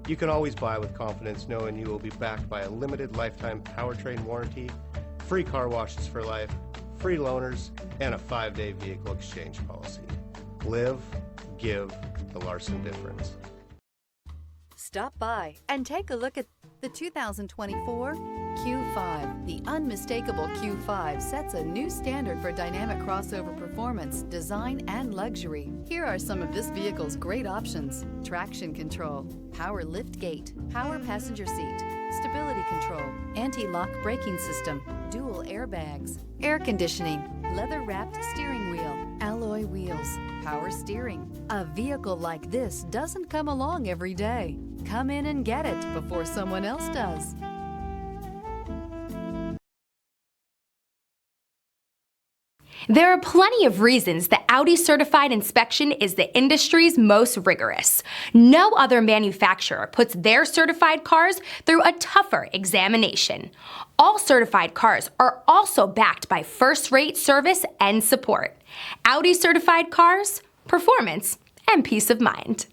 You can always buy with confidence knowing you will be backed by a limited lifetime powertrain warranty, free car washes for life, free loaners, and a 5-day vehicle exchange policy. Live, give the Larson difference. Stop by and take a look at the 2024 Q5. The unmistakable Q5 sets a new standard for dynamic crossover performance, design, and luxury. Here are some of this vehicle's great options: traction control, power lift gate, power passenger seat, stability control, anti-lock braking system, dual airbags, air conditioning, leather-wrapped steering wheel, alloy wheels, power steering. A vehicle like this doesn't come along every day. Come in and get it before someone else does. There are plenty of reasons that Audi certified inspection is the industry's most rigorous. No other manufacturer puts their certified cars through a tougher examination. All certified cars are also backed by first-rate service and support. Audi certified cars, performance, and peace of mind.